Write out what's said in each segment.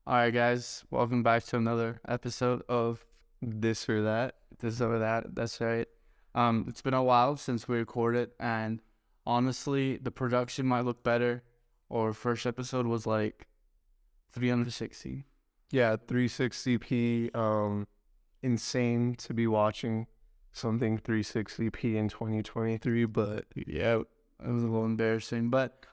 All right, guys, welcome back to another episode of This or that. This or That. That's right. It's been a while since we recorded, and honestly, the production might look better. Our first episode was like 360. Yeah, 360p. Insane to be watching something 360p in 2023, but Yeah, it was a little embarrassing, but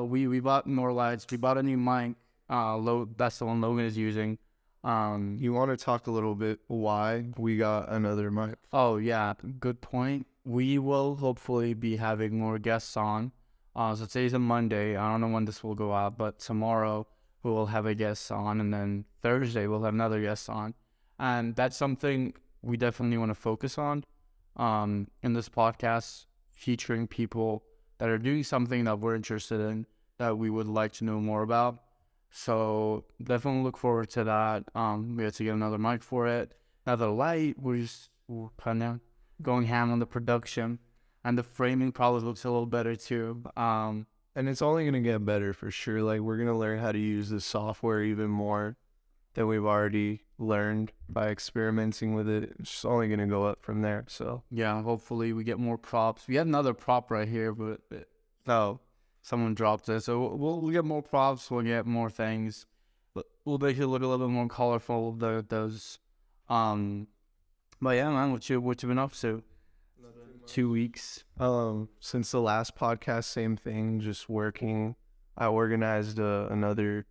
we bought more lights. We bought a new mic. That's the one Logan is using. you want to talk a little bit why we got another mic? Oh, yeah, good point. We will hopefully be having more guests on. So today's a Monday. I don't know when this will go out, but tomorrow we will have a guest on, and then Thursday we'll have another guest on. And that's something we definitely want to focus on in this podcast, featuring people that are doing something that we're interested in, that we would like to know more about. So definitely look forward to that. We have to get another mic for it, another light. We're kind of going ham on the production, and the framing probably looks a little better too. And it's only going to get better for sure. Like, we're going to learn how to use the software even more than we've already learned by experimenting with it. It's just only going to go up from there. So, Yeah, hopefully we get more props. We had another prop right here, but no. someone dropped it. So we'll get more props. We'll get more things. We'll make it look a little bit more colorful. Those, but yeah, man, what you been up to? 2 weeks. Since the last podcast, same thing, just working. I organized another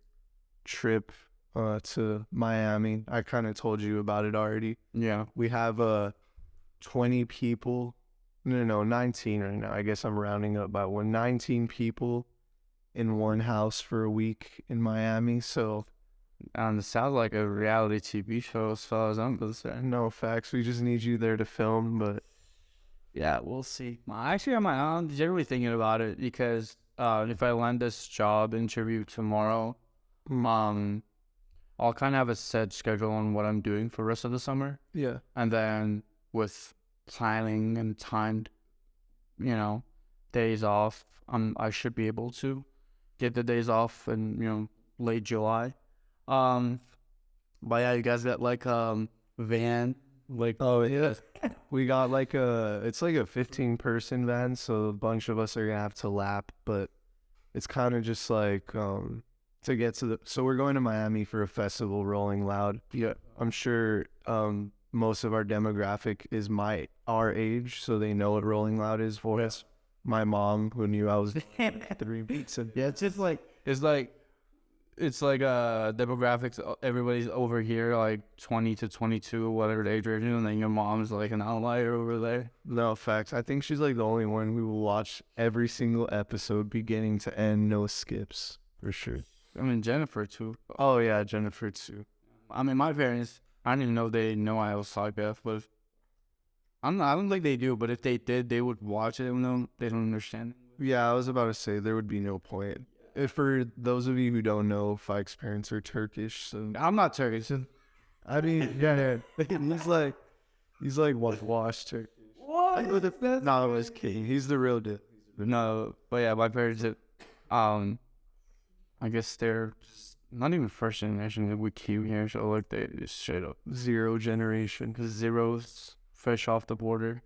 trip to Miami. I kind of told you about it already. Yeah. We have 20 people. No, 19 right now. I guess I'm rounding up by 19 people in one house for a week in Miami. So, It sounds like a reality TV show as far as I'm concerned. no facts. We just need you there to film, but Yeah, we'll see. Actually, I'm generally thinking about it because if I land this job interview tomorrow, I'll kind of have a set schedule on what I'm doing for the rest of the summer. yeah. And then with planning and timed, days off, I should be able to get the days off in, late July. But yeah, you guys got like van, like Oh, yeah. We got it's like a 15-person van, so a bunch of us are gonna have to lap, but it's kind of just like to get to so we're going to Miami for a festival, Rolling Loud. yeah. I'm sure most of our demographic is our age, so they know what Rolling Loud is for us. My mom, who knew I was 3 weeks in. Yeah, it's like demographics. Everybody's over here like 20 to 22, whatever the age range is, and then your mom's like an outlier over there. No facts. I think she's like the only one who will watch every single episode, beginning to end, no skips, for sure. I mean, Jennifer too. Oh yeah, Jennifer too. I mean, my parents, I didn't know they know I was psychopath, but I don't think they do. But if they did, they would watch it even though they don't understand. Yeah, I was about to say there would be no point. If for those of you who don't know, Fike's parents are Turkish, so I'm not Turkish. I mean, yeah, he's like washed Turkish. What? No, it was kidding. He's the real deal. No, but yeah, my parents, I guess they're just not even first generation. We came here, so like they just straight up Zero generation. zeros, fresh off the border.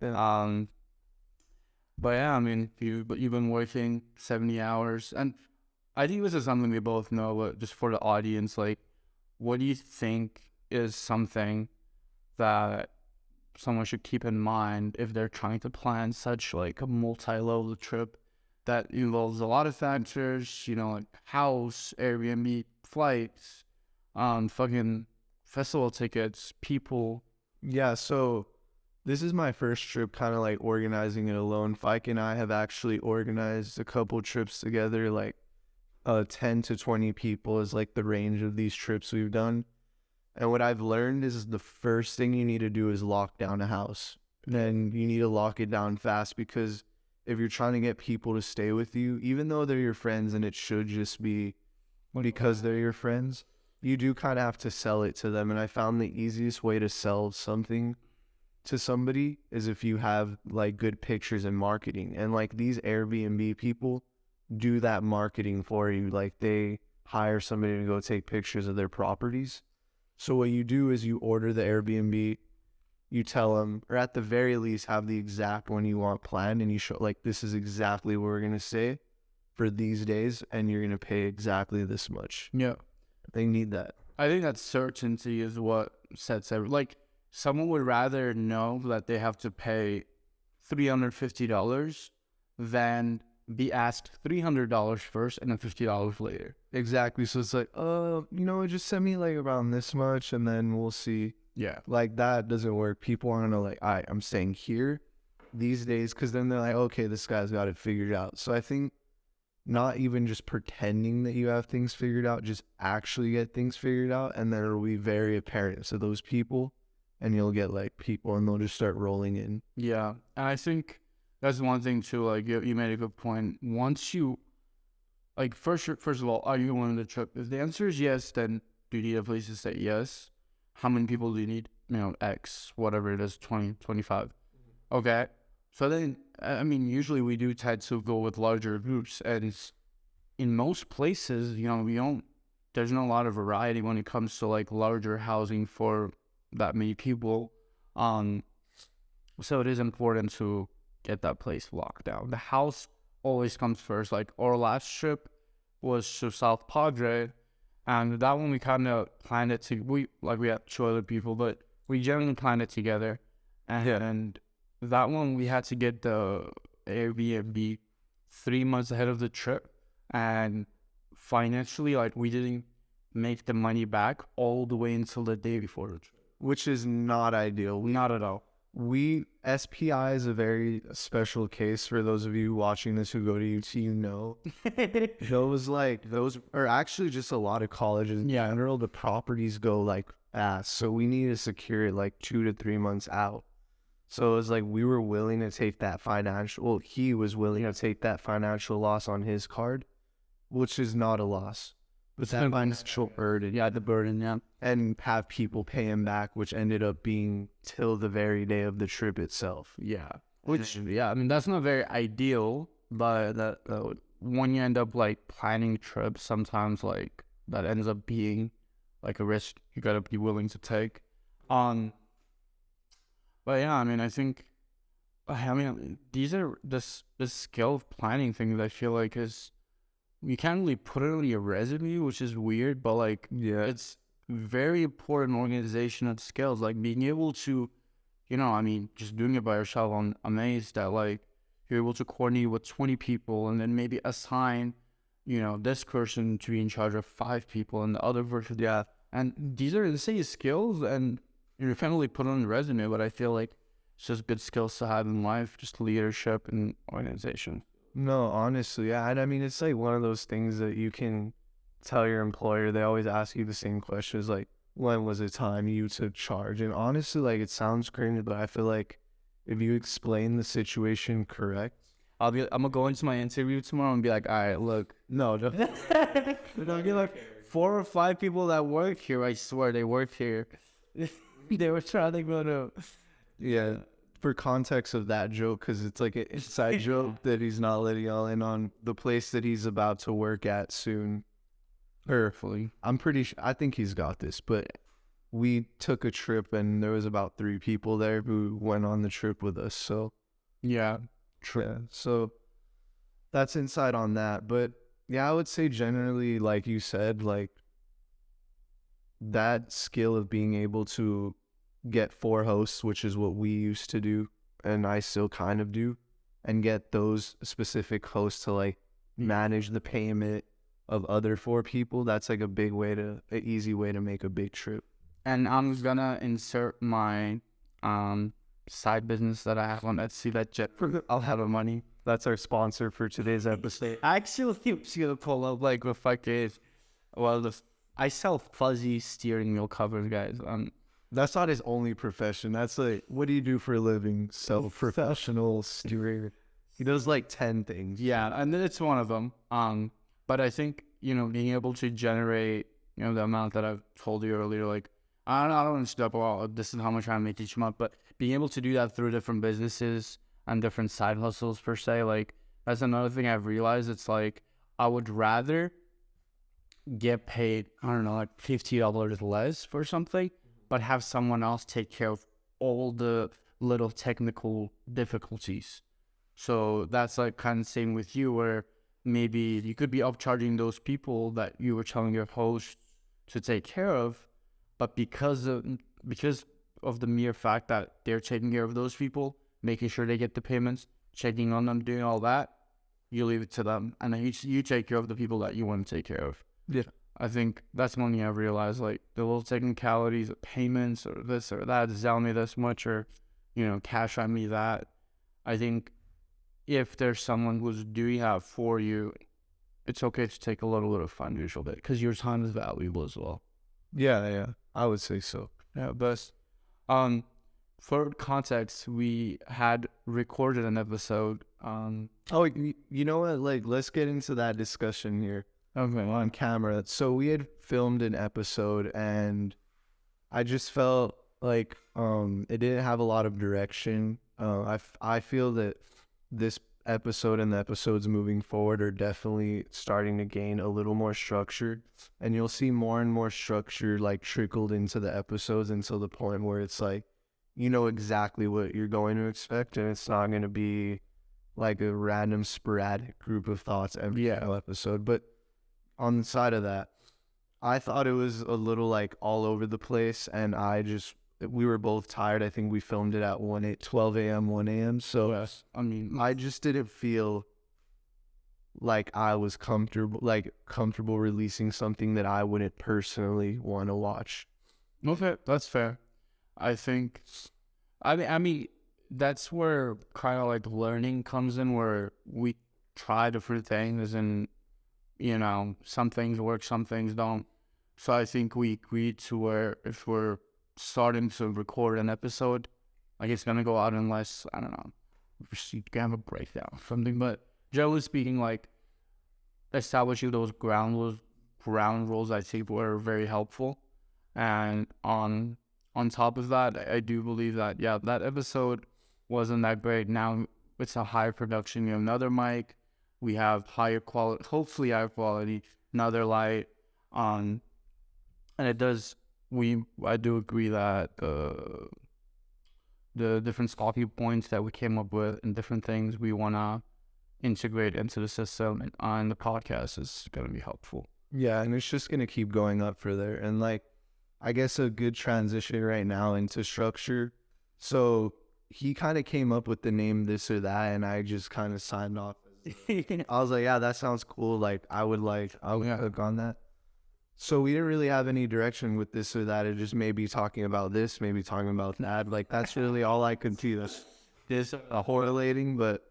Yeah. But yeah, I mean, you've been working 70 hours, and I think this is something we both know, but just for the audience, like, what do you think is something that someone should keep in mind if they're trying to plan such like a multi-level trip that involves a lot of factors, like house, Airbnb, flights, fucking festival tickets, people. Yeah, so this is my first trip kind of like organizing it alone. Fike and I have actually organized a couple trips together, like 10 to 20 people is like the range of these trips we've done. And what I've learned is the first thing you need to do is lock down a house. Then you need to lock it down fast, because if you're trying to get people to stay with you, even though they're your friends and it should just be because they're your friends, you do kind of have to sell it to them. And I found the easiest way to sell something to somebody is if you have like good pictures and marketing. And like these Airbnb people do that marketing for you. Like they hire somebody to go take pictures of their properties. So what you do is you order the Airbnb, you tell them, or at the very least have the exact one you want planned, and you show like, this is exactly what we're gonna stay for these days, and you're gonna pay exactly this much. Yeah. They need that. I think that certainty is what sets like someone would rather know that they have to pay $350 than be asked $300 first and then $50 later. Exactly. So it's like, just send me like around this much, and then we'll see. Yeah. Like that doesn't work. People want to know like, all right, I'm staying here these days, because then they're like, okay, this guy's got it figured out. So I think not even just pretending that you have things figured out, just actually get things figured out, and then it'll be very apparent to those people, and you'll get like people, and they'll just start rolling in. Yeah. And I think that's one thing too, like you made a good point. Once you, like, first of all, are you going on the trip? If the answer is yes, then do you need a place to stay? Yes. How many people do you need? X, whatever it is, 20, 25. Okay. So then, I mean, usually we do tend to go with larger groups, and in most places, there's not a lot of variety when it comes to like larger housing for that many people. So it is important to get that place locked down. The house always comes first. Like our last trip was to South Padre, and that one we kind of planned it we had 2 other people, but we generally planned it together. And that one we had to get the Airbnb 3 months ahead of the trip, and financially, like, we didn't make the money back all the way until the day before the trip, which is not ideal. Not at all. SPI is a very special case. For those of you watching this who go to UT, those are actually just a lot of colleges. In general, the properties go like ass. So we need to secure it like 2 to 3 months out. So it was like we were willing to take that he was willing to take that financial loss on his card, which is not a loss. But that financial burden. Yeah, the burden, yeah. And have people pay him back, which ended up being till the very day of the trip itself. Yeah. Which, I mean, that's not very ideal, but when you end up like planning trips, sometimes like that ends up being like a risk you gotta be willing to take. But yeah, I mean, these are this skill of planning thing that I feel like is, you can't really put it on your resume, which is weird, but like, it's very important organizational skills, like being able to, just doing it by yourself. I'm amazed that like you're able to coordinate with 20 people and then maybe assign, this person to be in charge of 5 people and the other person. Yeah. And these are, skills, and you can't really put it on the resume, but I feel like it's just good skills to have in life, just leadership and organization. No, honestly, yeah. And I mean, it's like one of those things that you can tell your employer. They always ask you the same questions, like, when was it time you took charge? And honestly, like, it sounds crazy, but I feel like if you explain the situation correct, I'm gonna go into my interview tomorrow and be like, all right, look, no, don't get like 4 or 5 people that work here. I swear they work here. They were trying to go to, yeah. For context of that joke, because it's like an inside joke that he's not letting y'all in on, the place that he's about to work at soon. Hopefully. I'm pretty sure, I think he's got this, but we took a trip and there was about 3 people there who went on the trip with us. So yeah, so that's insight on that. But yeah, I would say generally, like you said, like that skill of being able to get 4 hosts, which is what we used to do, and I still kind of do, and get those specific hosts to like manage the payment of other 4 people. That's like an easy way to make a big trip. And I'm gonna insert my side business that I have on Etsy, that Jet. I'll have the money. That's our sponsor for today's episode. Actually, I'm gonna pull up like a fucking, I sell fuzzy steering wheel covers, guys. That's not his only profession. That's like, what do you do for a living? Professional steering. He does like 10 things. Yeah, and it's one of them. But I think, being able to generate, the amount that I've told you earlier, like, I don't want to step out, this is how much I make each month, but being able to do that through different businesses and different side hustles per se, like, that's another thing I've realized. It's like, I would rather get paid, I don't know, like $50 less for something, but have someone else take care of all the little technical difficulties. So that's like kind of same with you, where maybe you could be upcharging those people that you were telling your host to take care of, but because of the mere fact that they're taking care of those people, making sure they get the payments, checking on them, doing all that, you leave it to them, and then you take care of the people that you want to take care of. Yeah. I think that's one thing I've realized, like the little technicalities of payments or this or that, sell me this much or, cash on me that. I think if there's someone who's doing that for you, it's okay to take a little bit of financial bit because your time is valuable as well. Yeah, I would say so. Yeah, but for context, we had recorded an episode. Oh, you know what? Like, let's get into that discussion here on camera. So we had filmed an episode, and I just felt like it didn't have a lot of direction. I feel that this episode and the episodes moving forward are definitely starting to gain a little more structure, and you'll see more and more structure like trickled into the episodes until the point where it's like you know exactly what you're going to expect, and it's not going to be like a random sporadic group of thoughts every single episode. But on the side of that, I thought it was a little like all over the place, and we were both tired. I think we filmed it at 12 a.m., 1 a.m. So, yes, I just didn't feel like I was comfortable releasing something that I wouldn't personally want to watch. Okay, that's fair. I think, I mean, that's where kind of like learning comes in, where we try different things and, some things work, some things don't. So I think we agreed to where if we're starting to record an episode, like it's gonna go out unless, I don't know, we can have a breakdown or something. But generally speaking, like establishing those ground rules I think were very helpful. And on top of that, I do believe that that episode wasn't that great. Now it's a higher production. We have another mic, we have higher quality, hopefully higher quality, another light, and it does. I do agree that the different talking points that we came up with and different things we want to integrate into the system and on the podcast is going to be helpful. Yeah, and it's just going to keep going up further. And like, I guess a good transition right now into structure. So he kind of came up with the name This or That, and I just kind of signed off. I was like, yeah, that sounds cool. Like, I would click on that. So we didn't really have any direction with This or That. It just maybe talking about this, maybe talking about that. Like, that's really all I could see. This correlating, but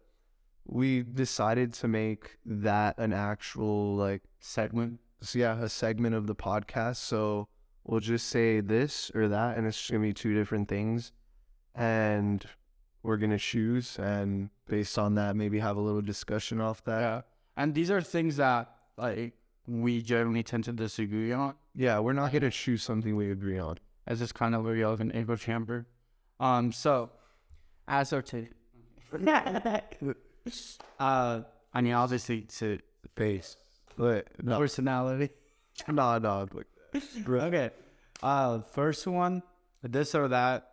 we decided to make that an actual like Segment. So yeah, a segment of the podcast. So we'll just say this or that, and it's just gonna be two different things, and we're gonna choose, and based on that, maybe have a little discussion off that. Yeah, and these are things that like we generally tend to disagree on. Yeah, we're not gonna choose something we agree on. As it's kind of a relevant echo chamber. So as our I mean, obviously to Face, but no, personality. no. Okay. First one, This or That.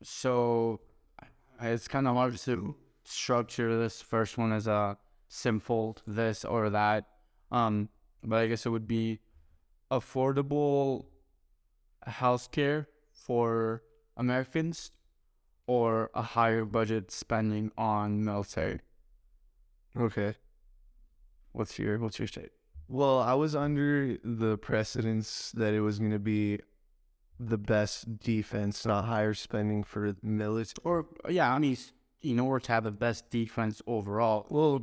So it's kind of hard to structure this first one as a simple this or that. But I guess it would be affordable healthcare for Americans or a higher budget spending on military. Okay. What's your state? Well, I was under the precedence that it was gonna be the best defense, not higher spending for military. Or I mean, in order to have the best defense overall, Well,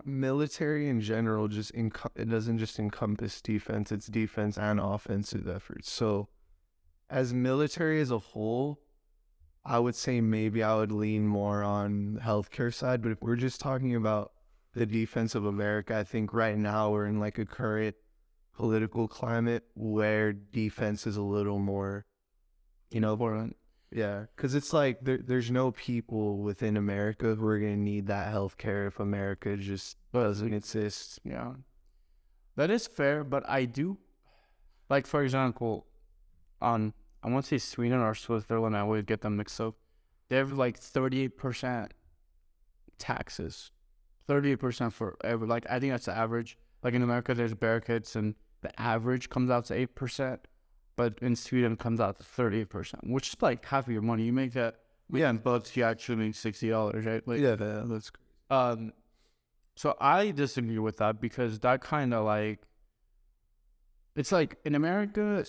military in general it doesn't just encompass defense; it's defense and offensive efforts. So, as military as a whole, I would say maybe I would lean more on the healthcare side. But if we're just talking about the defense of America, I think right now we're in like a current political climate where defense is a little more, important. Yeah, because it's like there's no people within America who are going to need that healthcare if America just doesn't exist. Yeah. That is fair, but I do like, for example, on I want to say Sweden or Switzerland. I always get them mixed up. They have like 38% taxes, 38% for every. Like I think that's the average. Like in America, there's brackets, and the average comes out to 8%, but in Sweden it comes out to 38%, which is like half of your money. You make that. Yeah, in bucks, you actually make $60, right? Like, Yeah, that's so I disagree with that because that kind of like, it's like in America,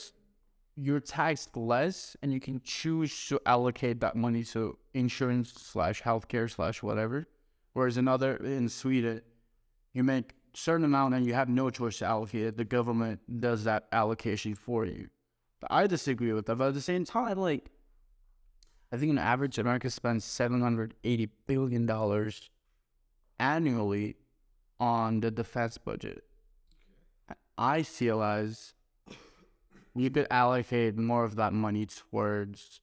you're taxed less and you can choose to allocate that money to insurance slash healthcare slash whatever. Whereas in Sweden, you make a certain amount and you have no choice to allocate it. The government does that allocation for you. But I disagree with that. But at the same time, like, I think on average, America spends $780 billion annually on the defense budget. I feel as you could allocate more of that money towards,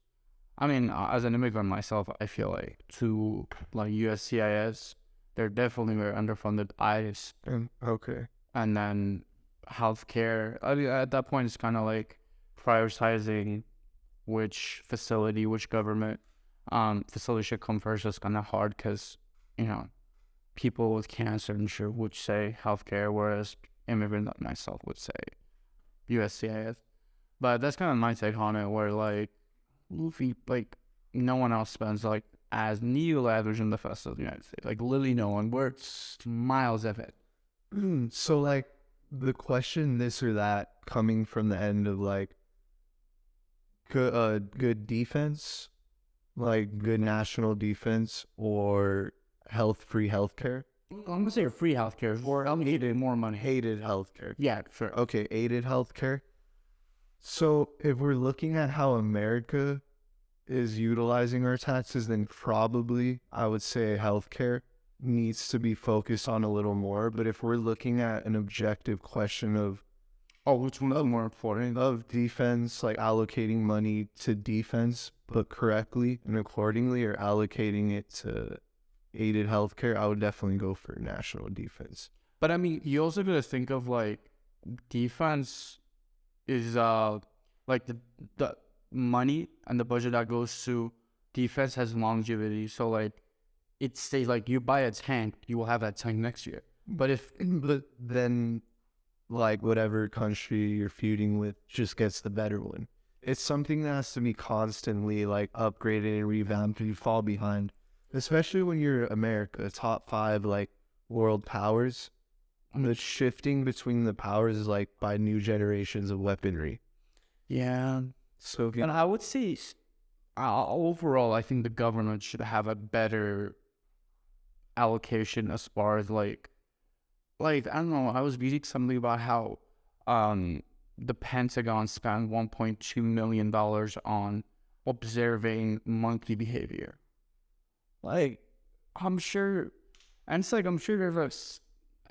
I mean, as an immigrant myself, I feel like to like USCIS, they're definitely very underfunded. ICE, okay. and then healthcare. I mean, at that point, it's kind of like prioritizing which facility, which government facility should come first. It's kind of hard because, you know, people with cancer and sure would say healthcare, whereas immigrant like myself would say USCIS. But that's kind of my take on it, where like like no one else spends like as nearly average in the first of the United States. Like literally no one. We're miles ahead. So like the question, this or that, coming from the end of like good defense, like good national defense, or free healthcare. I'm gonna say free healthcare, or I'm needing more money. Hated healthcare. Yeah, sure. Okay, aided healthcare. So if we're looking at how America is utilizing our taxes, then probably I would say healthcare needs to be focused on a little more. But if we're looking at an objective question of which one is more important? Of defense, like allocating money to defense, but correctly and accordingly, or allocating it to aided healthcare, I would definitely go for national defense. But I mean, you also gotta think of like defense is like the money and the budget that goes to defense has longevity. So like it stays like you buy a tank, you will have that tank next year. But then like whatever country you're feuding with just gets the better one. It's something that has to be constantly like upgraded and revamped, and you fall behind. Especially when you're America, top 5 like world powers. The shifting between the powers is like by new generations of weaponry. Yeah. So, and I would say overall, I think the government should have a better allocation as far as like I don't know. I was reading something about how the Pentagon spent $1.2 million on observing monkey behavior. Like, I'm sure, and it's like I'm sure there's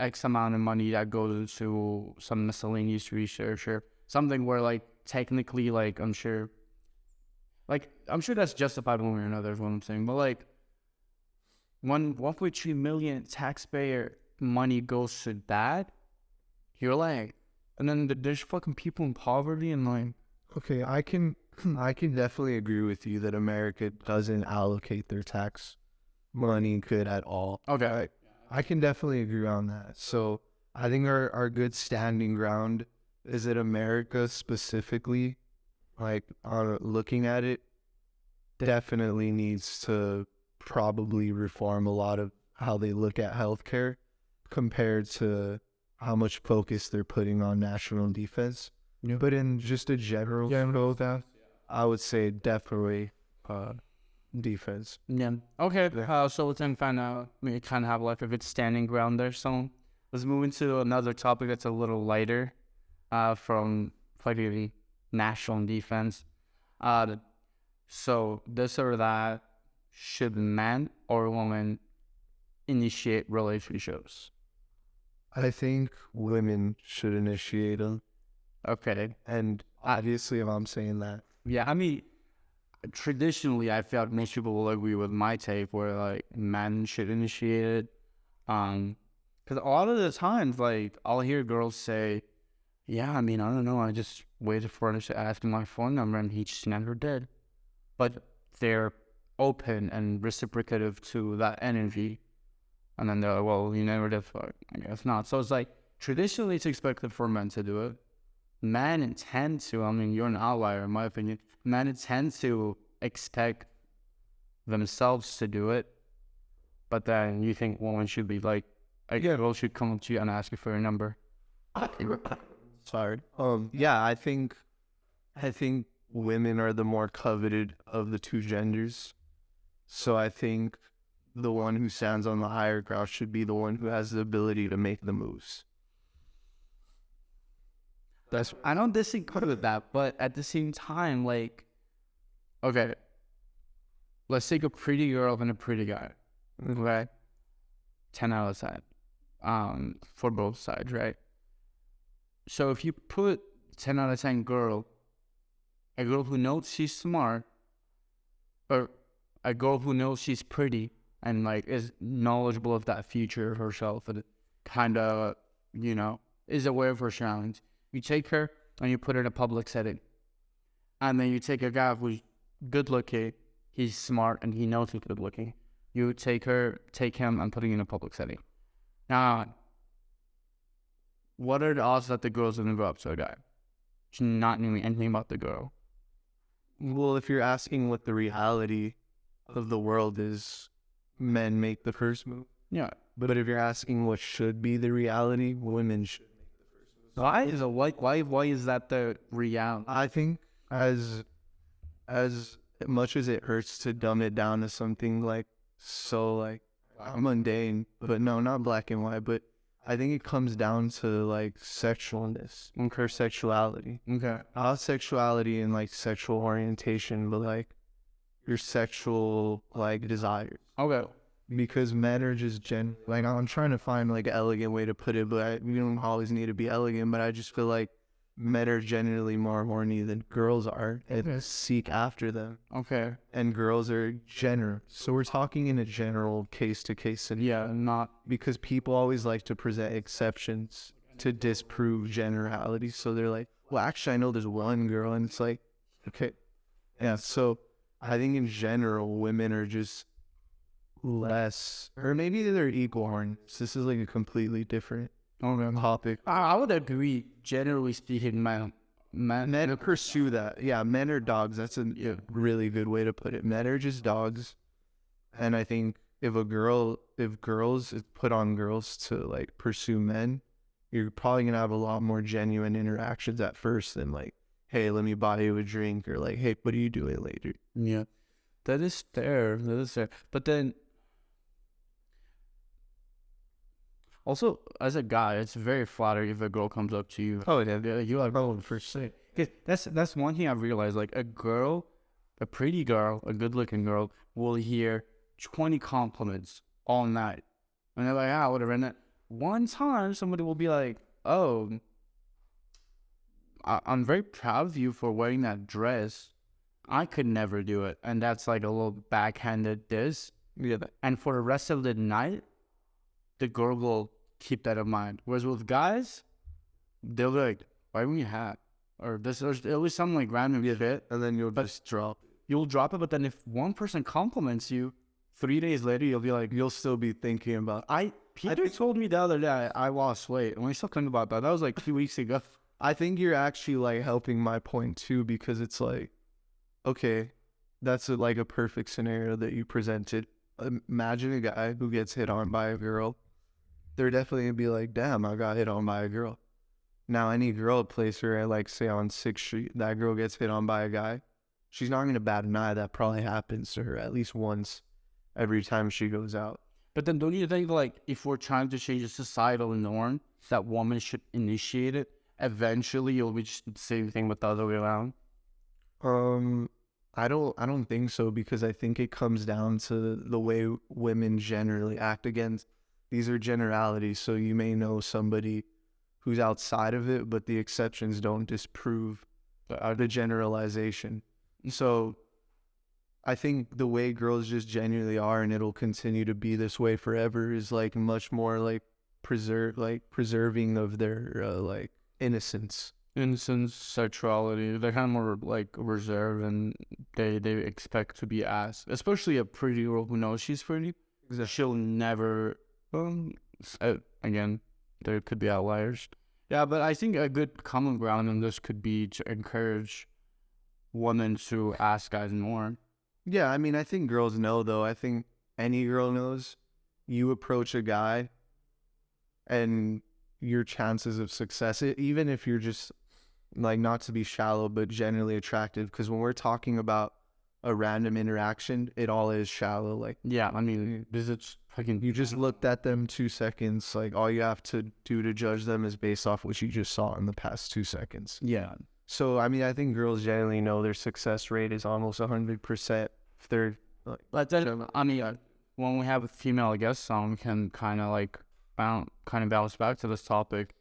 X amount of money that goes to some miscellaneous research or something where like technically like I'm sure that's justified one way or another is what I'm saying. But like when 1.3 million taxpayer money goes to that, you're like, and then there's fucking people in poverty and like. Okay, I can definitely agree with you that America doesn't allocate their tax money good at all. Okay. I can definitely agree on that. So I think our good standing ground is that America specifically, like on looking at it, definitely needs to probably reform a lot of how they look at healthcare compared to how much focus they're putting on national defense. Yeah. But in just a general that, I would say definitely defense. Yeah. Okay. So let's then find out. We kind of have like a good standing ground there. So let's move into another topic that's a little lighter, from like national defense. So this or that, should man or woman initiate relationships? I think women should initiate them. Okay. And obviously, if I'm saying that. Yeah, I mean, traditionally, I felt most people will agree with my take where, like, men should initiate it. Because a lot of the times, like, I'll hear girls say, yeah, I mean, I don't know. I just waited for him to ask me my phone number and he just never did. But they're open and reciprocative to that energy. And then they're like, well, you never did. Fuck. I guess not. So it's like, traditionally, it's expected for men to do it. Men tend to, I mean, you're an outlier in my opinion. Men tend to expect themselves to do it. But then you think women should be like, a girl should come up to you and ask you for your number. Sorry. Yeah, I think women are the more coveted of the two genders. So I think the one who stands on the higher ground should be the one who has the ability to make the moves. I don't disagree with that, but at the same time, like, okay, let's take a pretty girl and a pretty guy. Okay? 10 out of 10. For both sides, right? So if you put 10 out of 10 girl, a girl who knows she's smart, or a girl who knows she's pretty and like is knowledgeable of that future of herself and kind of, is aware of her surroundings. You take her and you put her in a public setting. And then you take a guy who's good looking, he's smart, and he knows he's good looking. You take him and put him in a public setting. Now, what are the odds that the girl's gonna go up to a guy? She's not knowing anything about the girl. Well, if you're asking what the reality of the world is, men make the first move. Yeah. But if you're asking what should be the reality, women should make the first move. Why is that the reality? I think as much as it hurts to dumb it down to something like so like mundane, but no, not black and white, but I think it comes down to like sexualness, her sexuality. Okay. Not sexuality and like sexual orientation, but like your sexual like desires. Okay. Because men are just like, I'm trying to find like an elegant way to put it, but we don't always need to be elegant, but I just feel like men are generally more horny than girls are and seek after them. Okay. And girls are general. So we're talking in a general case-to-case scenario. Yeah, not Because people always like to present exceptions to disprove generality. So they're like, well, actually, I know there's one girl. And it's like, okay. Yeah, so I think in general, women are just less, or maybe they're equal horny. This is like a completely different topic. I would agree. Generally speaking, Men pursue that. Yeah, men are dogs. That's a really good way to put it. Men are just dogs. And I think if girls put on girls to like pursue men, you're probably going to have a lot more genuine interactions at first than like, hey, let me buy you a drink, or like, hey, what are you doing later? Yeah, that is fair. But then, also, as a guy, it's very flattering if a girl comes up to you. Oh, yeah. You are girl first say. That's one thing I've realized. Like a pretty girl, a good-looking girl, will hear 20 compliments all night, and they're like, whatever. And then one time, somebody will be like, "Oh, I'm very proud of you for wearing that dress. I could never do it." And that's like a little backhanded diss. Yeah. And for the rest of the night, the girl will keep that in mind. Whereas with guys, they'll be like, why don't you hat? Or there's always some like random shit. And then you'll just drop. You'll drop it, but then if one person compliments you, 3 days later, you'll be like, You'll still be thinking about. Peter told me the other day I lost weight. And we still thinking about that. That was like 2 weeks ago. I think you're actually like helping my point too, because it's like, okay, that's like a perfect scenario that you presented. Imagine a guy who gets hit on by a girl. They're definitely gonna be like, damn, I got hit on by a girl. Now, any girl place her, like say on 6th Street, that girl gets hit on by a guy, she's not gonna bat an eye. That probably happens to her at least once every time she goes out. But then don't you think, like, if we're trying to change a societal norm, that women should initiate it, eventually you'll reach the same thing but the other way around? I don't think so, because I think it comes down to the way women generally act against. These are generalities, so you may know somebody who's outside of it, but the exceptions don't disprove the generalization. So I think the way girls just genuinely are, and it'll continue to be this way forever, is like much more like preserving of their like innocence. Innocence, sexuality, they're kind of more like reserved, and they expect to be asked, especially a pretty girl who knows she's pretty. Exactly. She'll never. Again, there could be outliers. Yeah, but I think a good common ground in this could be to encourage women to ask guys more. Yeah, I mean, I think girls know though. I think any girl knows. You approach a guy, and your chances of success, even if you're just like, not to be shallow, but generally attractive. Because when we're talking about a random interaction, it all is shallow. Like, Yeah, I mean, this is fucking. you just looked at them 2 seconds. Like, all you have to do to judge them is based off what you just saw in the past 2 seconds. Yeah, So, I mean, I think girls generally know their success rate is almost 100%. If they're like, but then I mean, when we have a female guest on, we can kind of like bounce back to this topic.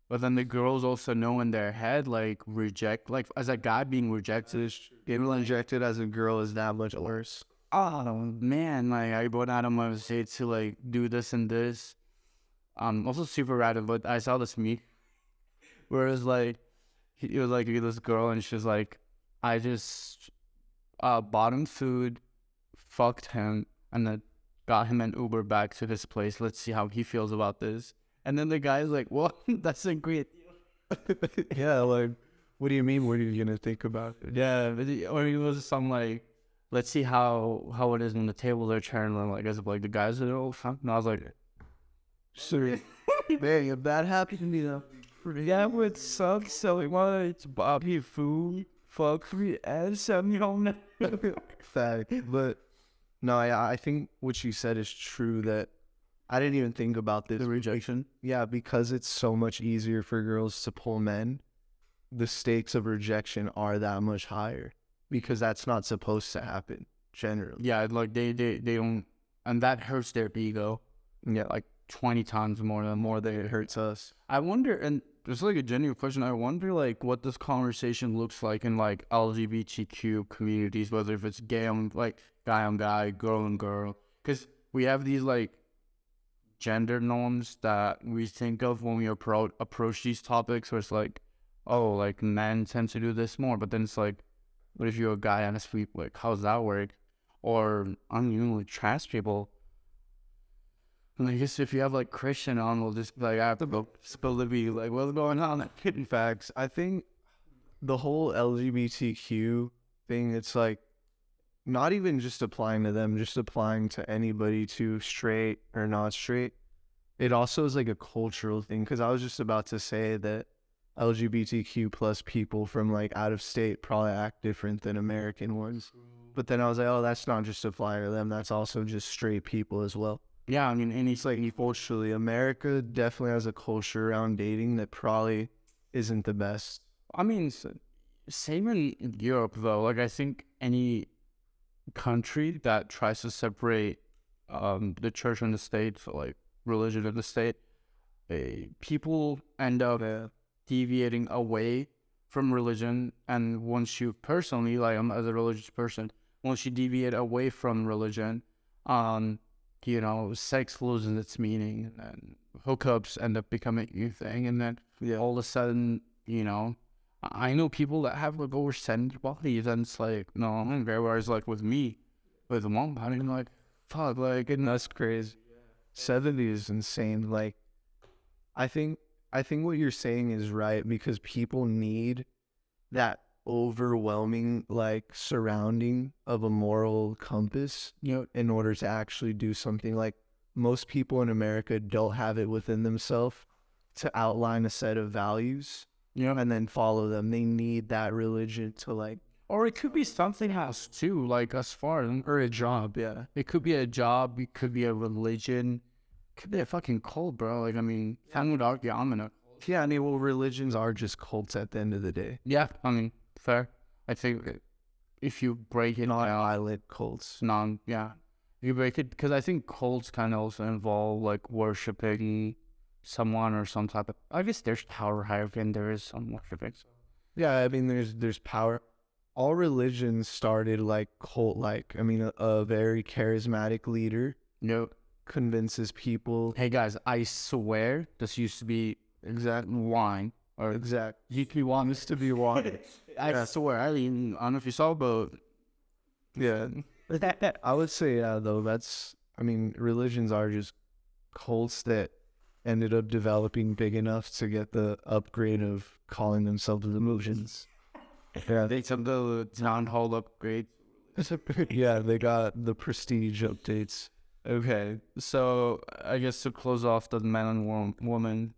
But then the girls also know in their head, like, reject, like, as a guy being rejected. getting rejected as a girl is that much worse. Oh man, like, I went out of my way to like do this and this. Also super random, but I saw this meme where it was like, it was like this girl, and she's like, I just bought him food, fucked him, and then got him an Uber back to his place. Let's see how he feels about this. And then the guy's like, "What? That's a great deal." Yeah, like, what do you mean? What are you gonna think about it? Yeah, or it was some like, let's see how it is when the tables are turned. And like, as if like the guys are all fun. And I was like, Sorry, man, if that happened to me, though, yeah, would suck. So we wanted to buy you food, fuck me, and send me home. fact. But no, I think what you said is true. That I didn't even think about this. The rejection. Yeah, because it's so much easier for girls to pull men, the stakes of rejection are that much higher because that's not supposed to happen generally. Yeah, like they don't, and that hurts their ego. Yeah, Like 20 times more than it hurts us. I wonder, and there's like a genuine question. I wonder like what this conversation looks like in like LGBTQ communities, whether if it's gay on like guy on guy, girl on girl, because we have these like gender norms that we think of when we approach these topics, where it's like, oh, like men tend to do this more, but then it's like, what if you're a guy on a street? Like, how's that work? Or I mean, even like trans people. And I guess if you have like Christian on, we'll just be like, I have to go spill the beans. Like, what's going on? In fact, I think the whole LGBTQ thing, it's like not even just applying to them, just applying to anybody, to straight or not straight. It also is like a cultural thing, because I was just about to say that LGBTQ plus people from like out of state probably act different than American ones. But then I was like, oh, that's not just applying to them. That's also just straight people as well. Yeah, I mean, It's like culturally, America definitely has a culture around dating that probably isn't the best. I mean, same in Europe though. Like, I think any country that tries to separate the church and the state, so like religion and the state, people end up deviating away from religion. And once you personally, like, I'm as a religious person, once you deviate away from religion, you know, sex loses its meaning, and then hookups end up becoming a new thing, and then all of a sudden, you know, I know people that have like over 70 bodies, and it's like, no, I'm in there. Whereas like with me, with one body, I'm like, fuck, like, and That's crazy. 70 is insane. Like, I think what you're saying is right, because people need that overwhelming like surrounding of a moral compass, you know, in order to actually do something. Like, most people in America don't have it within themselves to outline a set of values, and then follow them. They need that religion to like, or it could be something else too, like as far as, or a job. Yeah, it could be a job, it could be a religion, it could be a fucking cult, bro. Like, I mean, some would argue I'm in a cult. I mean, well, religions are just cults at the end of the day. Yeah, I mean, fair. I think if you break it down, Violent cults. yeah, you break it, because I think cults kind of also involve like worshiping someone or some type of. I guess there's power hierarchy and there is some worshiping. Yeah, I mean, there's power. All religions started like cult-like. I mean, a very charismatic leader, No, convinces people. Hey guys, I swear this used to be Exact. wine or Exact. used to be wine. Used to be water. I Yeah. swear. I don't know if you saw, but Yeah. I would say, yeah, though, religions are just cults that ended up developing big enough to get the upgrade of calling themselves religions. Yeah. they took the town hall upgrade. Yeah, they got the prestige updates. Okay, so I guess to close off the man and woman,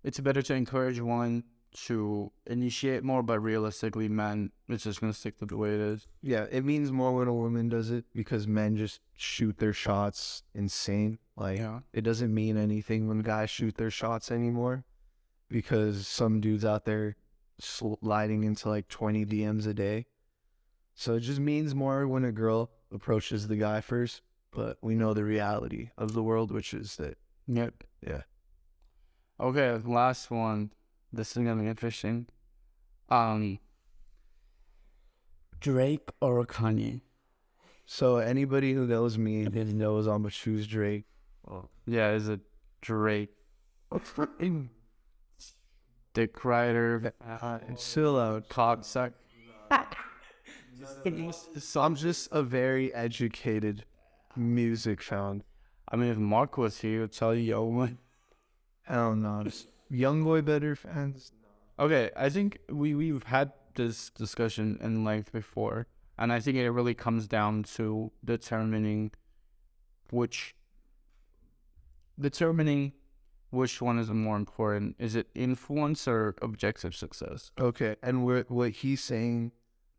it's better to encourage one to initiate more, but realistically, men, it's just gonna stick to the way it is. Yeah, it means more when a woman does it because men just shoot their shots insane. Like, Yeah. it doesn't mean anything when guys shoot their shots anymore because some dudes out there sliding into like 20 DMs a day. So it just means more when a girl approaches the guy first. But we know the reality of the world, which is that, Yep. yeah. Okay, last one. This is gonna be interesting. Drake or Kanye? So anybody who knows me knows I'm a choose Drake. Well, yeah, is it Drake? Dick Rider, Chill out. cocksuck. So I'm just a very educated music fan. I mean, if Mark was here, he would tell you, yo. Hell no. Just Youngboy better fans. Okay, I think we've had this discussion in length before, and I think it really comes down to determining which one is more important. Is it influence or objective success? Okay, and what he's saying,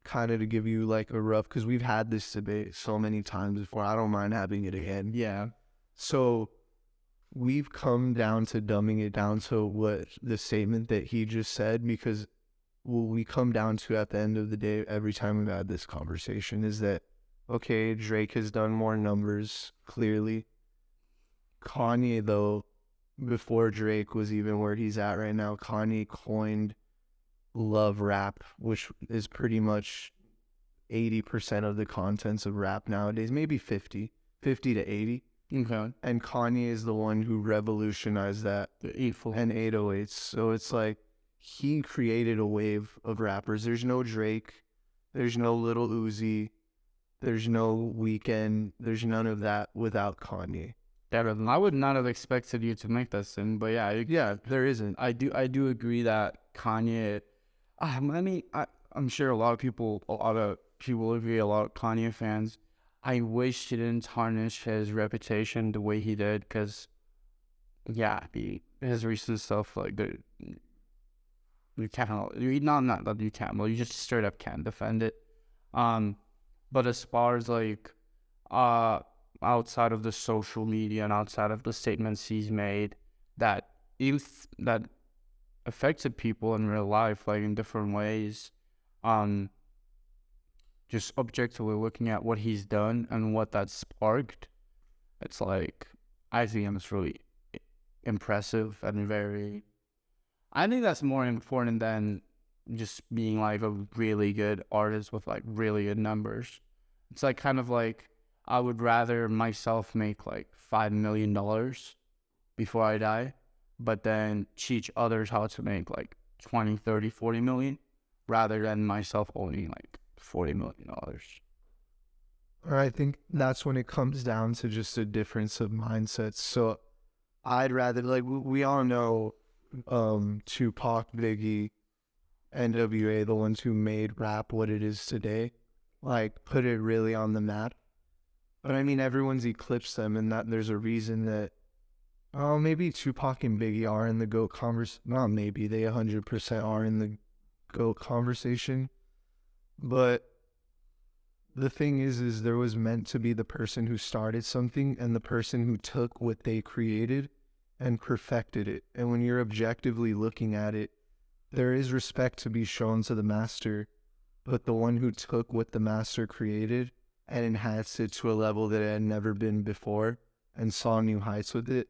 kind of to give you like a rough, because we've had this debate so many times before. I don't mind having it again. Yeah. So we've come down to dumbing it down to what the statement that he just said, because what we come down to at the end of the day, every time we've had this conversation, is that, okay, Drake has done more numbers, clearly. Kanye, though, before Drake was even where he's at right now, Kanye coined love rap, which is pretty much 80% of the contents of rap nowadays, maybe 50 to 80. Okay. And Kanye is the one who revolutionized that, The influence. and 808s. So it's like he created a wave of rappers. There's no Drake, there's no Little Uzi, there's no Weeknd, there's none of that without Kanye. I would not have expected you to make that statement, but yeah, Yeah, there isn't. I do agree that Kanye. I'm sure a lot of people agree. A lot of Kanye fans. I wish he didn't tarnish his reputation the way he did, because, yeah, his recent stuff, like, you can't, not that you can't, but you just straight up can't defend it. But as far as like, outside of the social media and outside of the statements he's made that affected people in real life, like in different ways, just objectively looking at what he's done and what that sparked, it's like, I think it's really impressive and I think that's more important than just being like a really good artist with like really good numbers. It's like kind of like, I would rather myself make like $5 million before I die, but then teach others how to make like 20, 30, 40 million, rather than myself owning like $40 million. I think that's when it comes down to just a difference of mindsets. So I'd rather, like, we all know Tupac, Biggie, NWA, the ones who made rap what it is today, like, put it really on the map. But I mean, everyone's eclipsed them, and that there's a reason that, maybe Tupac and Biggie are in the GOAT conversation. Not maybe, they 100% are in the GOAT conversation. But the thing is there was meant to be the person who started something and the person who took what they created and perfected it. And when you're objectively looking at it, there is respect to be shown to the master, but the one who took what the master created and enhanced it to a level that it had never been before and saw new heights with it,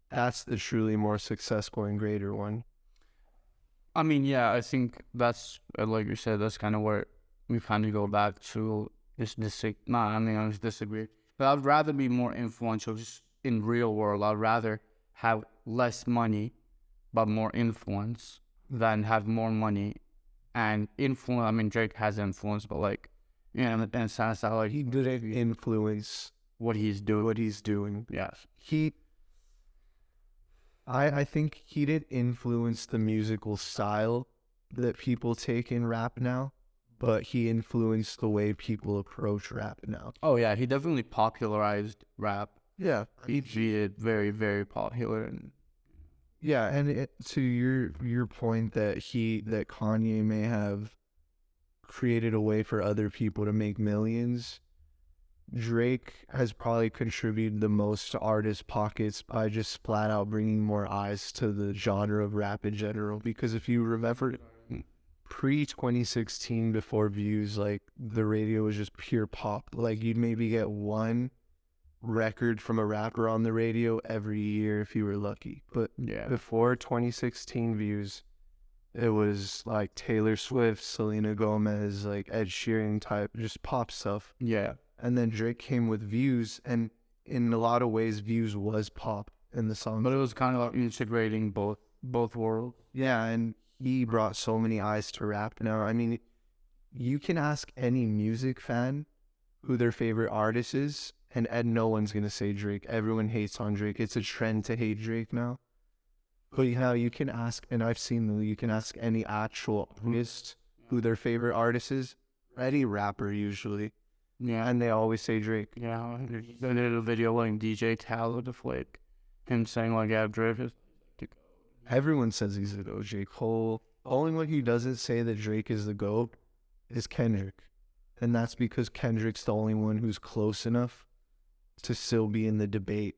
that's the truly more successful and greater one. I mean, yeah, I think that's, like you said, that's kind of where we kind of go back to I disagree. But I'd rather be more influential just in real world. I'd rather have less money but more influence than have more money and influence. I mean, Drake has influence, but like, you know, in a sense that like He didn't influence what he's doing. what he's doing. Yes. I think he didn't influence the musical style that people take in rap now, but he influenced the way people approach rap now. Oh yeah, he definitely popularized rap. Yeah. He made it very, very popular. And Yeah, and to your point that Kanye may have created a way for other people to make millions, Drake has probably contributed the most to artists' pockets by just flat out bringing more eyes to the genre of rap in general. Because if you remember, pre-2016, before Views, like the radio was just pure pop. Like you'd maybe get one record from a rapper on the radio every year if you were lucky. But yeah, before 2016 Views, it was like Taylor Swift, Selena Gomez, like Ed Sheeran type, just pop stuff. yeah, And then Drake came with Views, and in a lot of ways, Views was pop in the song. but it was kind of like integrating both worlds. Yeah, and he brought so many eyes to rap now. I mean, you can ask any music fan who their favorite artist is, and no one's going to say Drake. Everyone hates on Drake. It's a trend to hate Drake now. But you can ask, and I've seen them, you can ask any actual artist who their favorite artist is, any rapper usually, Yeah, and they always say Drake. yeah. They did a video like DJ Khaled of like him saying like, yeah, Drake is. Everyone says he's the GOAT. J. Cole. The only one who doesn't say that Drake is the GOAT is Kendrick. And that's because Kendrick's the only one who's close enough to still be in the debate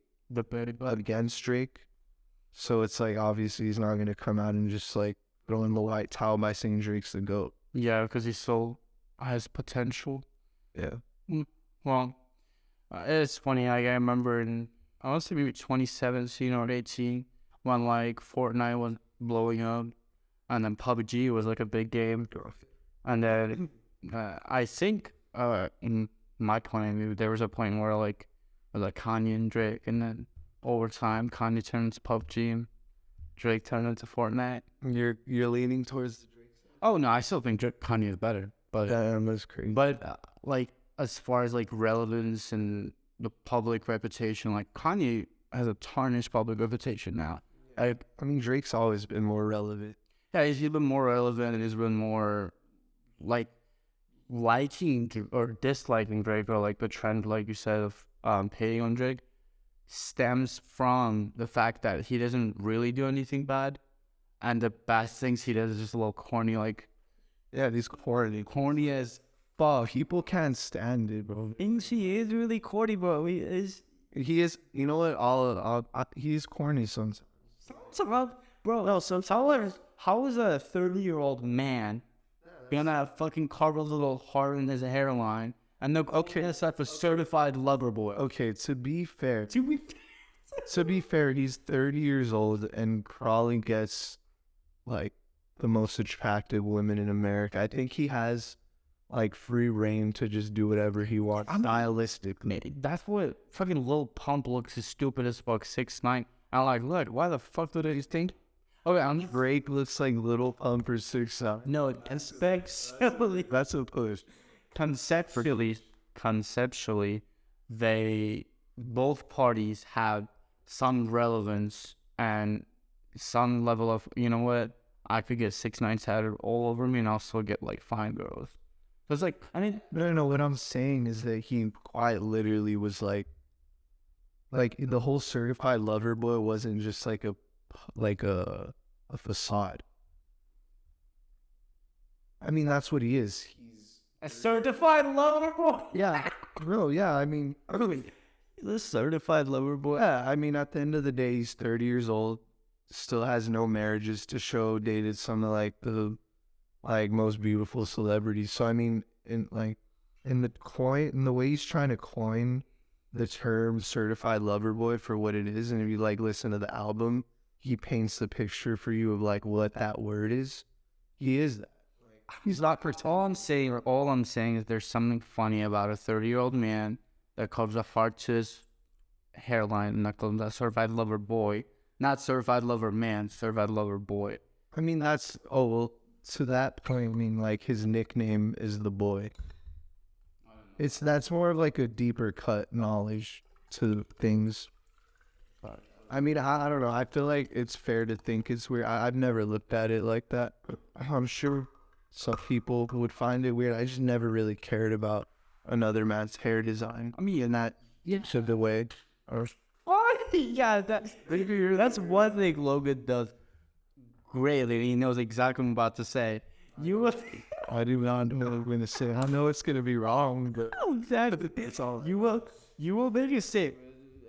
against Drake. So it's like, obviously, he's not going to come out and just like throw in the white towel by saying Drake's the GOAT. Yeah, because he still has potential. Yeah. Well, it's funny. Like, I remember in, I want to say maybe 2017 or 18 when like Fortnite was blowing up, and then PUBG was like a big game, and then I think in my point of view there was a point where like it was like Kanye and Drake, and then over time Kanye turned into PUBG and Drake turned into Fortnite. You're leaning towards the Drake side. Oh no, I still think Kanye is better, but Damn, that's crazy. But like as far as like relevance and the public reputation, like Kanye has a tarnished public reputation now. I mean, Drake's always been more relevant. Yeah, he's been more relevant and he's been more like liking or disliking Drake, or like the trend, like you said, of hating on Drake stems from the fact that he doesn't really do anything bad, and the best things he does is just a little corny, like Yeah, these corny as fuck. people can't stand it, bro. And she is really corny, bro. He is. You know what? He's corny sometimes. Bro, no, so how is a 30-year-old man gonna have fucking carve a little heart in his hairline and they'll that's a certified lover boy? Okay, to be fair, Do we? he's 30 years old and probably gets like the most attractive women in America. I think he has like free reign to just do whatever he wants stylistically. That's what fucking Lil Pump looks as stupid as fuck, 6'9". I'm like, look, why the fuck do they think? Okay, I'm Drake looks like Little Pump or 6'9". no conceptually. That's a push. Conceptually, they both parties have some relevance and some level of, you know what, I could get 6'9" tatted all over me and I'll still get like fine girls. So it's like, I mean, No, what I'm saying is that he quite literally was like the whole certified lover boy wasn't just like a facade. I mean, that's what he is. He's a certified lover boy. yeah, bro. Yeah, I mean, The certified lover boy. yeah, I mean, at the end of the day, he's 30 years old, still has no marriages to show, dated some of like the most beautiful celebrities. So I mean, in the way he's trying to coin the term certified lover boy for what it is, and if you like listen to the album, he paints the picture for you of like what that word is. He is that. He's not. All I'm saying is there's something funny about a 30-year-old man that covers a far to his hairline, and that calls him a certified lover boy, not certified lover man, certified lover boy. I mean, that's, oh, well, to that point, I mean, like, his nickname is the boy. That's more of like a deeper cut knowledge to things. I mean, I don't know. I feel like it's fair to think it's weird. I've never looked at it like that. I'm sure some people would find it weird. I just never really cared about another man's hair design. I mean, that So the way, or yeah, that's one thing Logan does greatly. He knows exactly what I'm about to say. You will. I do not know what I'm going to say. I know it's going to be wrong, but it's all. You will make it say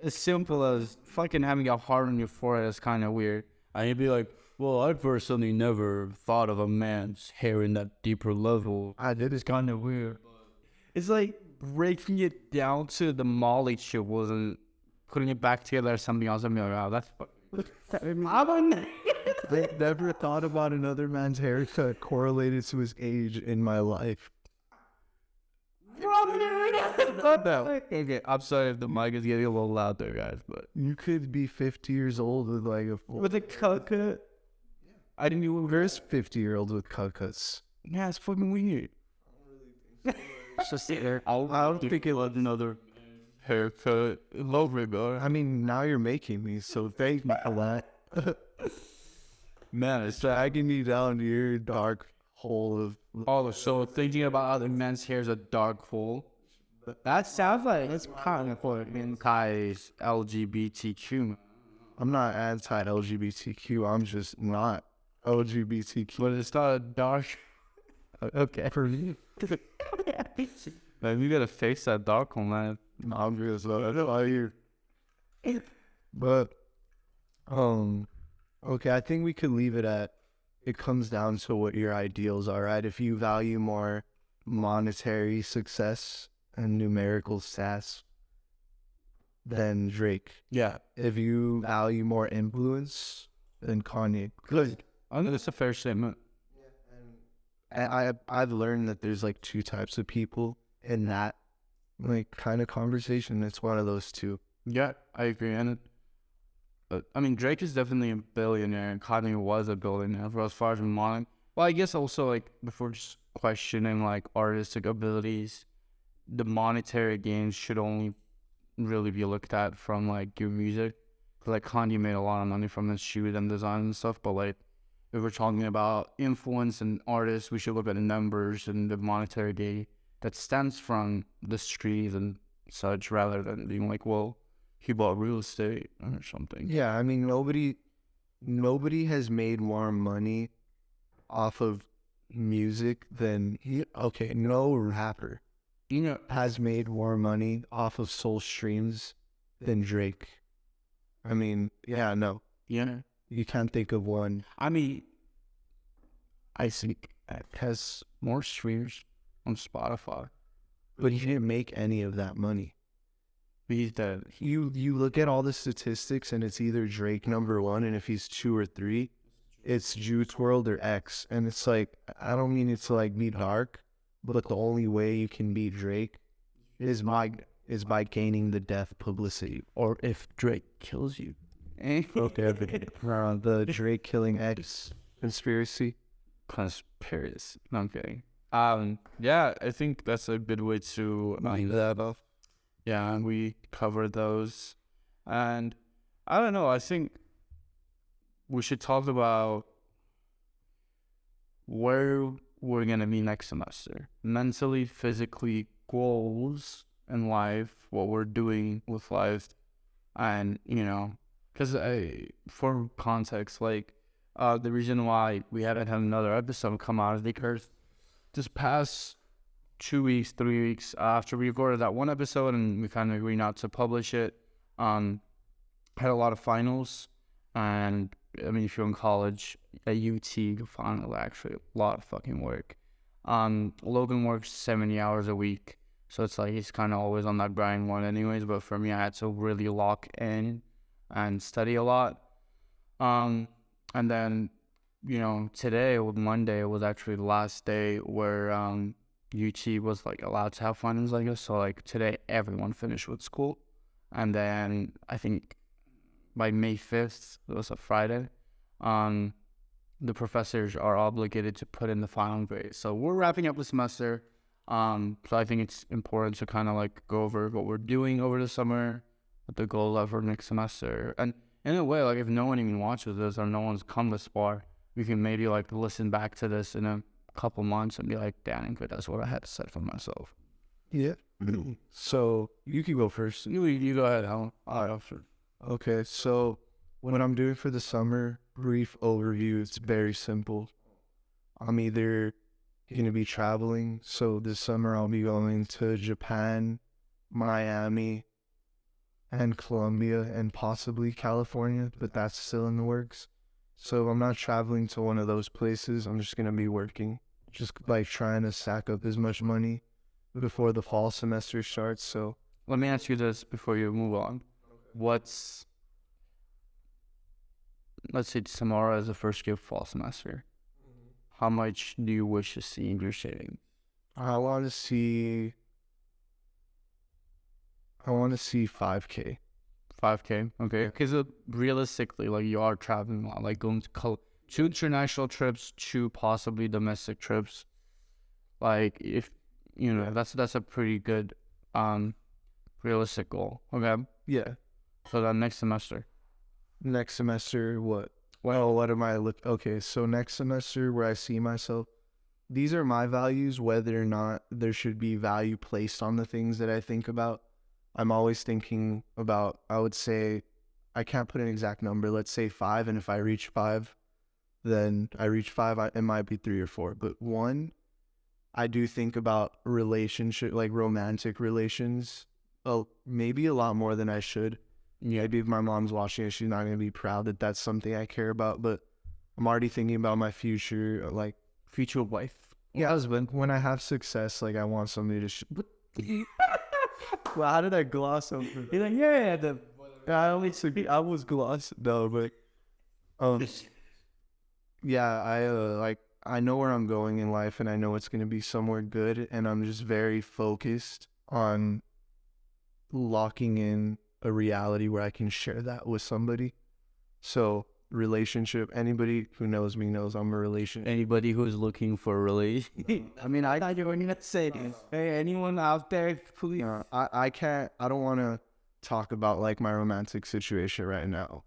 as simple as fucking having a heart on your forehead is kind of weird. And you'd be like, well, I personally never thought of a man's hair in that deeper level. I did. It's Kind of weird. It's like breaking it down to the Molly shit wasn't putting it back together as something else. I'm like, wow, that's fucking. I never thought about another man's haircut correlated to his age in my life. Okay, I'm sorry if the mic is getting a little loud there, guys, but You could be 50 years old with like a full. with a cut, I didn't even. There's 50-year-olds with cut cuts. Yeah, it's fucking weird. So sit there. I don't think it was another haircut. Love it, bro. I mean, now you're making me, so thank you for that. Man, it's Dragging me down to your dark hole of. all so thinking about other men's hair is a dark hole. That sounds like it's kind of for Kai's LGBTQ. I'm not anti-LGBTQ. I'm just not LGBTQ. But it's not a dark. Okay. For me, Man, you gotta face that dark hole, man. I'm just not here. But, okay, I think we could leave it at. It comes down to what your ideals are, right? If you value more monetary success and numerical stats, then Drake. Yeah. If you value more influence, then Kanye. Good. I think that's a fair statement. I've learned that there's like two types of people in that like kind of conversation. It's one of those two. Yeah, I agree. And I mean, Drake is definitely a billionaire, and Kanye was a billionaire. For as far as money, well, I guess also like before just questioning like artistic abilities, the monetary gains should only really be looked at from like your music. Like Kanye made a lot of money from his shoes and design and stuff, but like if we're talking about influence and artists, we should look at the numbers and the monetary gain that stems from the streets and such, rather than being like, well, he bought real estate or something. Yeah, I mean nobody has made more money off of music than no rapper You know, has made more money off of soul streams than Drake. I mean, yeah, no. yeah. You can't think of one. I mean, I think it has more streams on Spotify. But he didn't make any of that money. He's dead. You look at all the statistics and it's either Drake number one, and if he's 2 or 3, it's Juice WRLD or X. And it's like, I don't mean it to like be dark, but the only way you can beat Drake is by gaining the death publicity. Or if Drake kills you. Okay, the Drake killing X conspiracy. Conspiracy. No, I'm kidding. Yeah, I think that's a good way to that off. Yeah, and we covered those. And I don't know, I think we should talk about where we're going to be next semester. Mentally, physically, goals in life, what we're doing with life. And, you know, because for context, like, the reason why we haven't had another episode come out is because this past 2 weeks, 3 weeks after we recorded that one episode and we kind of agreed not to publish it, had a lot of finals. And I mean, if you're in college at UT, the final actually a lot of fucking work. Logan works 70 hours a week, so it's like he's kind of always on that grind one anyways. But for me, I had to really lock in and study a lot. And then, you know, today, Monday, was actually the last day where UT was like allowed to have finals, I guess. So like today, everyone finished with school, and then I think by May 5th, it was a Friday, um, the professors are obligated to put in the final grade. So we're wrapping up the semester. So I think it's important to kind of like go over what we're doing over the summer, what the goal of for next semester, and in a way, like if no one even watches this or no one's come this far, we can maybe like listen back to this in a couple months and be like, "Damn, that's what I had to say for myself." Yeah. So you can go first. You go ahead, Alan. All right, sure. Okay, so what I'm doing for the summer, brief overview, it's very simple. I'm either going to be traveling, so this summer I'll be going to Japan, Miami, and Colombia, and possibly California, but that's still in the works. So I'm not traveling to one of those places. I'm just going to be working, just like trying to stack up as much money before the fall semester starts. So Let me ask you this before you move on. Let's say tomorrow is the first year of fall semester. How much do you wish to see in your savings? I want to see 5K. 5K, okay. Because realistically, like you are traveling a lot, like going to two international trips, two possibly domestic trips. Like if that's a pretty good realistic goal. Okay. Yeah. So then next semester. Next semester, what? Well, what am I okay, so next semester where I see myself, these are my values, whether or not there should be value placed on the things that I think about. I'm always thinking about, I would say, I can't put an exact number, let's say 5, and if I reach 5, then I reach 5, it might be 3 or 4. But 1, I do think about relationship, like romantic relations, maybe a lot more than I should. Yeah, maybe if my mom's watching it, she's not going to be proud that that's something I care about, but I'm already thinking about my future, like Future wife. yeah, husband. When I have success, like I want somebody to well, how did I gloss over that? He's like, yeah, I was gloss. No, but yeah, I know where I'm going in life, and I know it's gonna be somewhere good, and I'm just very focused on locking in a reality where I can share that with somebody. So relationship, anybody who knows me knows I'm a relationship. Anybody who's looking for a relationship. I mean, I thought you were gonna say, hey, anyone out there, please. I don't want to talk about like my romantic situation right now.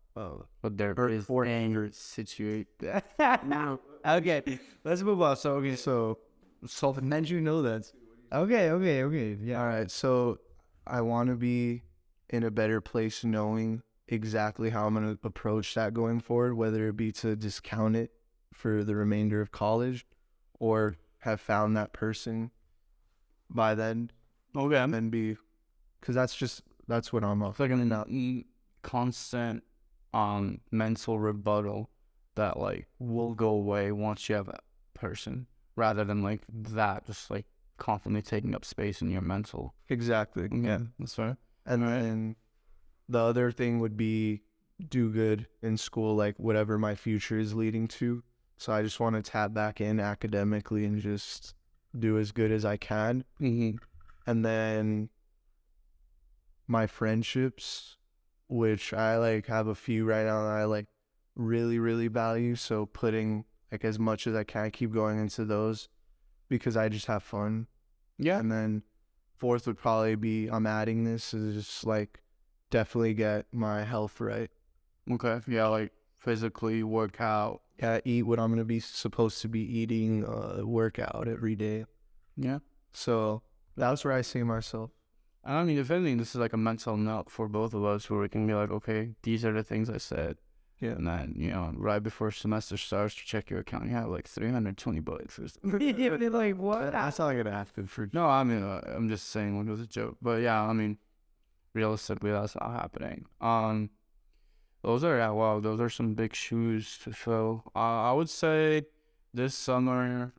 But there is anger situation. No. Okay, let's move on. So then you know that. Okay. Yeah. All right. So I want to be in a better place knowing exactly how I'm going to approach that going forward, whether it be to discount it for the remainder of college or have found that person by then. Okay. And then because that's what I'm off. It's like a constant mental rebuttal that like will go away once you have a person, rather than like that just like constantly taking up space in your mental. Exactly. Yeah, that's right. And then the other thing would be do good in school, like whatever my future is leading to. So I just want to tap back in academically and just do as good as I can. Mm-hmm. And then my friendships, which I like have a few right now that I like really, really value. So putting like as much as I can, keep going into those because I just have fun. Yeah. And then 4th would probably be, I'm adding this, is just like definitely get my health right. Okay. Yeah, like physically work out. Yeah, eat what I'm going to be supposed to be eating, work out every day. Yeah. So that's where I see myself. I mean, if anything, this is like a mental note for both of us where we can be like, okay, these are the things I said. Yeah. And then, right before semester starts, to check your account, you have like $320 or something. They're like, what? That's not going to happen for... No, I mean, I'm just saying it was a joke. But yeah, I mean, realistically, that's not happening. Those are some big shoes to fill. I would say this summer,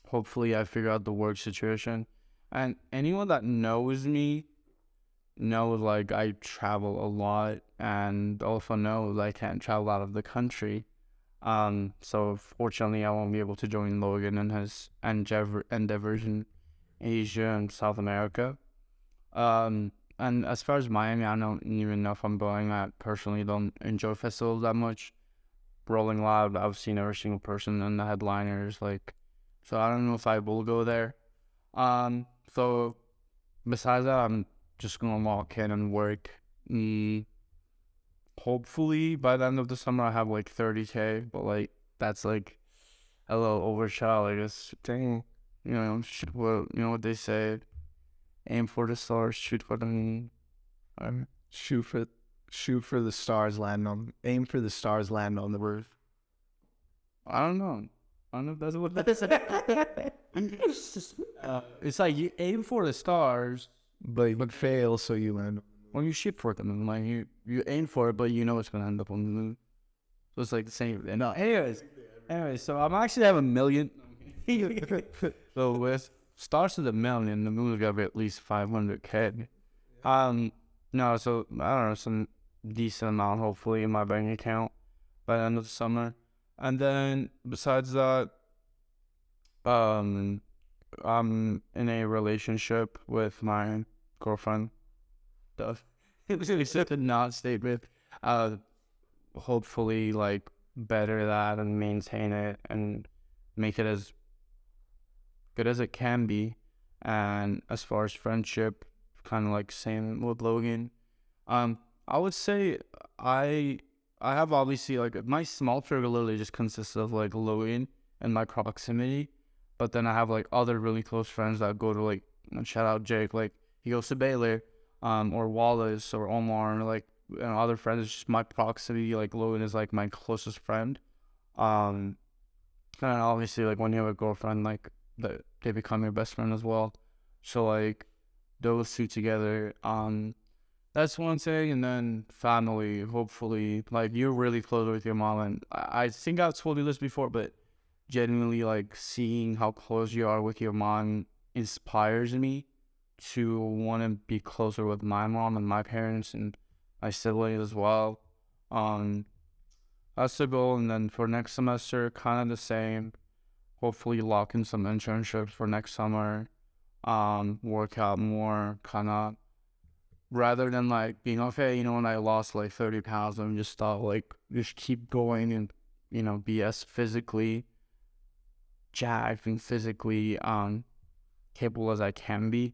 hopefully I figure out the work situation. And anyone that knows me knows like I travel a lot, and also knows I can't travel out of the country. So fortunately, I won't be able to join Logan and his endeavors in Asia and South America. And as far as Miami, I don't even know if I'm going. I personally don't enjoy festivals that much. Rolling Loud, I've seen every single person in the headliners, like, so I don't know if I will go there. So besides that, I'm just gonna walk in and work. Hopefully by the end of the summer, I have like 30K, but like that's like a little overshot. I guess, dang, what they say: aim for the stars, shoot for the moon. Um, Shoot for shoot for the stars, land on aim for the stars, land on the roof. I don't know. I don't know if that's what that is. It's like you aim for the stars, But fail so you land. when you shoot for them. Like you aim for it, but you know it's gonna end up on the moon. So it's like the same. No, anyways, so I'm actually have 1 million. So with stars to the million, the moon's gotta be at least 500K. No, so I don't know, some decent amount hopefully in my bank account by the end of the summer. And then besides that, I'm in a relationship with my girlfriend. It was such a not statement. Hopefully like better that and maintain it and make it as good as it can be. And as far as friendship, kind of like same with Logan. I would say I I have obviously like my small circle literally just consists of like Logan and my proximity, but then I have like other really close friends that go to like shout out Jake, like he goes to Baylor, or Wallace or Omar, or like other friends. It's just my proximity. Like Logan is like my closest friend. Um, and obviously like when you have a girlfriend, like they become your best friend as well. So like those two together, that's one thing. And then family, hopefully, like you're really close with your mom, and I think I've told you this before, but genuinely like seeing how close you are with your mom inspires me to want to be closer with my mom and my parents and my siblings as well. Um, that's the goal. And then for next semester, kind of the same. Hopefully, lock in some internships for next summer. Work out more, kind of rather than like being okay. When I lost like 30 pounds, I'm just thought like just keep going and be as physically jacked and physically capable as I can be.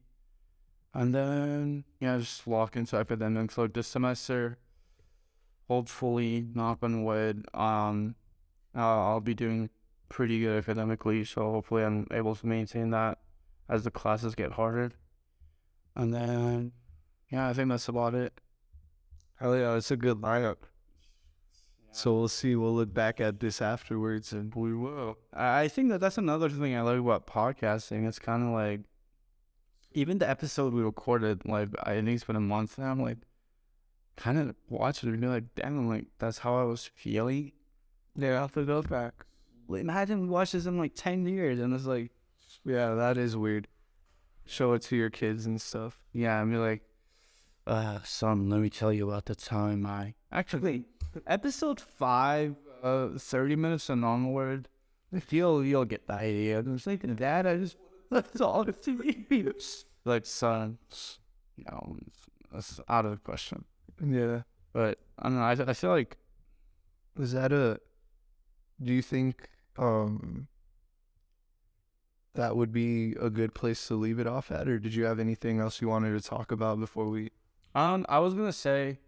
And then just lock into academics. So this semester, hopefully, knock on wood, I'll be doing pretty good academically. So hopefully, I'm able to maintain that as the classes get harder. And then, I think that's about it. Hell yeah, it's a good lineup. So we'll see. We'll look back at this afterwards, and We will. I think that's another thing I like about podcasting. It's kind of like, even the episode we recorded, like, I think it's been a month now. I'm like, kind of watch it and be like, damn, like, that's how I was feeling. yeah, I'll have to go back. Like, imagine we watched this in like 10 years and it's like, Yeah, that is weird. Show it to your kids and stuff. yeah, and be like, son, let me tell you about the time I actually episode 5, 30 minutes and onward. You'll get the idea. I was like, Dad, that's all it's to me. Like, son, that's out of the question. Yeah. But I don't know. I feel like Is that do you think that would be a good place to leave it off at, or did you have anything else you wanted to talk about before we? I was gonna say,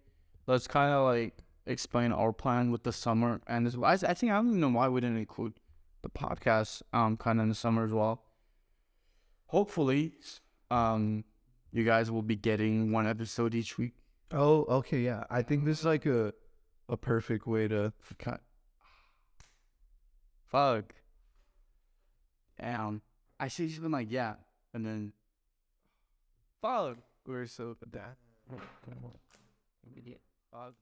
let's kind of like explain our plan with the summer and this. I think I don't even know why we didn't include the podcast kind of in the summer as well. Hopefully, you guys will be getting one episode each week. Oh, okay, yeah. I think this is like a perfect way to Cut. Fuck. Damn. I should have been like, yeah, and then fuck. we're so that. Idiot. Fuck.